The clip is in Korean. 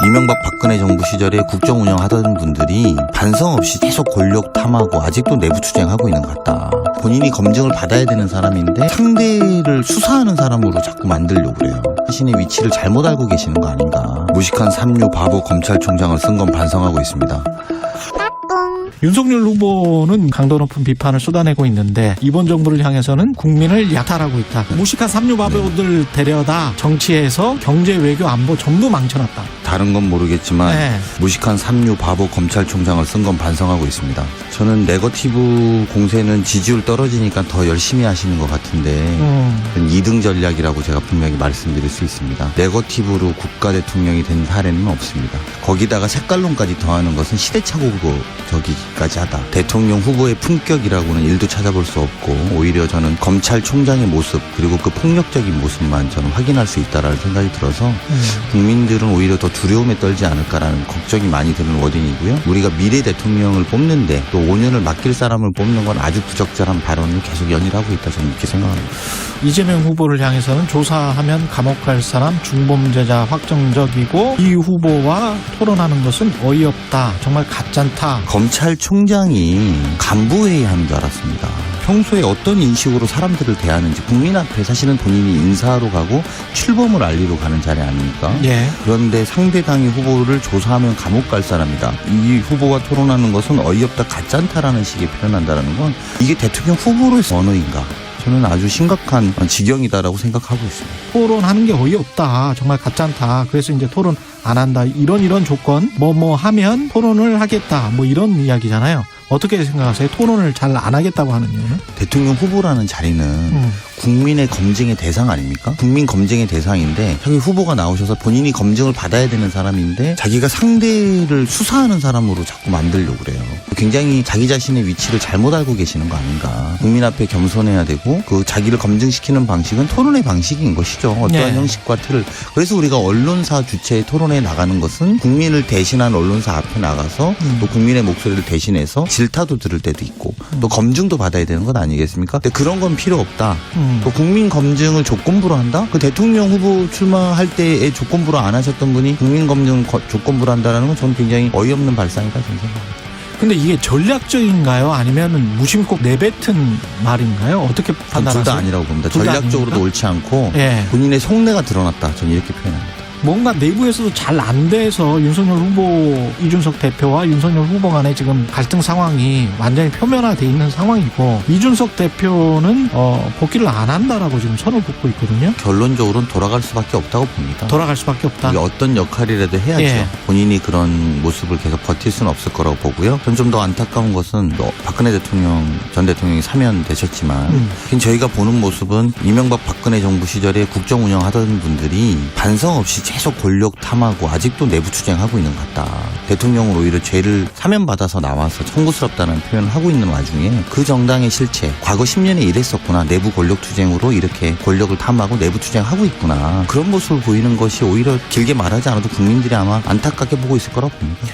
이명박 박근혜 정부 시절에 국정 운영하던 분들이 반성 없이 계속 권력 탐하고 아직도 내부 투쟁하고 있는 것 같다. 본인이 검증을 받아야 되는 사람인데 상대를 수사하는 사람으로 자꾸 만들려고 그래요. 자신의 위치를 잘못 알고 계시는 거 아닌가. 무식한 삼류 바보 검찰총장을 쓴 건 반성하고 있습니다. 윤석열 후보는 강도 높은 비판을 쏟아내고 있는데 이번 정부를 향해서는 국민을 약탈하고 있다. 무식한 삼류바보들 데려다 정치에서 경제, 외교, 안보 전부 망쳐놨다. 다른 건 모르겠지만 무식한 삼류 바보 검찰총장을 쓴 건 반성하고 있습니다. 저는 네거티브 공세는 지지율 떨어지니까 더 열심히 하시는 것 같은데 2등 전략이라고 제가 분명히 말씀드릴 수 있습니다. 네거티브로 국가대통령이 된 사례는 없습니다. 거기다가 색깔론까지 더하는 것은 시대착오고 저기까지 하다. 대통령 후보의 품격이라고는 일도 찾아볼 수 없고 오히려 저는 검찰총장의 모습 그리고 그 폭력적인 모습만 저는 확인할 수 있다라는 생각이 들어서 국민들은 오히려 더 두려움에 떨지 않을까라는 걱정이 많이 드는 워딩이고요. 우리가 미래 대통령을 뽑는데 또 5년을 맡길 사람을 뽑는 건 아주 부적절한 발언을 계속 연일하고 있다 저는 이렇게 생각합니다. 이재명 후보를 향해서는 조사하면 감옥 갈 사람 중범죄자 확정적이고 이 후보와 토론하는 것은 어이없다. 정말 가짠다. 검찰총장이 간부회의 하는 줄 알았습니다. 평소에 어떤 인식으로 사람들을 대하는지 국민 앞에 사실은 본인이 인사하러 가고 출범을 알리러 가는 자리 아닙니까? 그런데 상대당의 후보를 조사하면 감옥 갈 사람이다. 이 후보와 토론하는 것은 어이없다, 가짠다라는 식의 표현한다는 건 이게 대통령 후보로서의 언어인가? 저는 아주 심각한 지경이다라고 생각하고 있습니다. 토론하는 게 어이없다. 정말 가짠다. 그래서 이제 토론 안 한다. 이런 조건 뭐 하면 토론을 하겠다. 뭐 이런 이야기잖아요. 어떻게 생각하세요? 토론을 잘 안 하겠다고 하는 이유는? 대통령 후보라는 자리는 국민의 검증의 대상 아닙니까? 국민 검증의 대상인데 자기 후보가 나오셔서 본인이 검증을 받아야 되는 사람인데 자기가 상대를 수사하는 사람으로 자꾸 만들려고 그래요. 굉장히 자기 자신의 위치를 잘못 알고 계시는 거 아닌가. 국민 앞에 겸손해야 되고 그 자기를 검증시키는 방식은 토론의 방식인 것이죠. 어떠한 형식과 틀을. 그래서 우리가 언론사 주체의 토론에 나가는 것은 국민을 대신한 언론사 앞에 나가서 또 국민의 목소리를 대신해서 질타도 들을 때도 있고 또 검증도 받아야 되는 것 아니겠습니까? 근데 그런 건 필요 없다. 또 국민 검증을 조건부로 한다? 그 대통령 후보 출마할 때의 조건부로 안 하셨던 분이 국민 검증 조건부로 한다는 건 저는 굉장히 어이없는 발상이다 저는 생각합니다. 근데 이게 전략적인가요? 아니면 무심코 내뱉은 말인가요? 어떻게 판단하세요? 둘 다 아니라고 봅니다. 전략적으로도 옳지 않고 본인의 속내가 드러났다. 저는 이렇게 표현합니다. 뭔가 내부에서도 잘 안 돼서 윤석열 후보, 이준석 대표와 윤석열 후보 간에 지금 갈등 상황이 완전히 표면화돼 있는 상황이고 이준석 대표는 복귀를 안 한다라고 지금 선을 긋고 있거든요. 결론적으로는 돌아갈 수밖에 없다고 봅니다. 돌아갈 수밖에 없다. 어떤 역할이라도 해야죠. 본인이 그런 모습을 계속 버틸 수는 없을 거라고 보고요. 전 좀 더 안타까운 것은 박근혜 대통령, 전 대통령이 사면되셨지만 저희가 보는 모습은 이명박 박근혜 정부 시절에 국정 운영하던 분들이 반성 없이 계속 권력 탐하고 아직도 내부 투쟁하고 있는 것 같다. 대통령은 오히려 죄를 사면받아서 나와서 청구스럽다는 표현을 하고 있는 와중에 그 정당의 실체, 과거 10년에 이랬었구나. 내부 권력 투쟁으로 이렇게 권력을 탐하고 내부 투쟁하고 있구나. 그런 모습을 보이는 것이 오히려 길게 말하지 않아도 국민들이 아마 안타깝게 보고 있을 거라고 봅니다.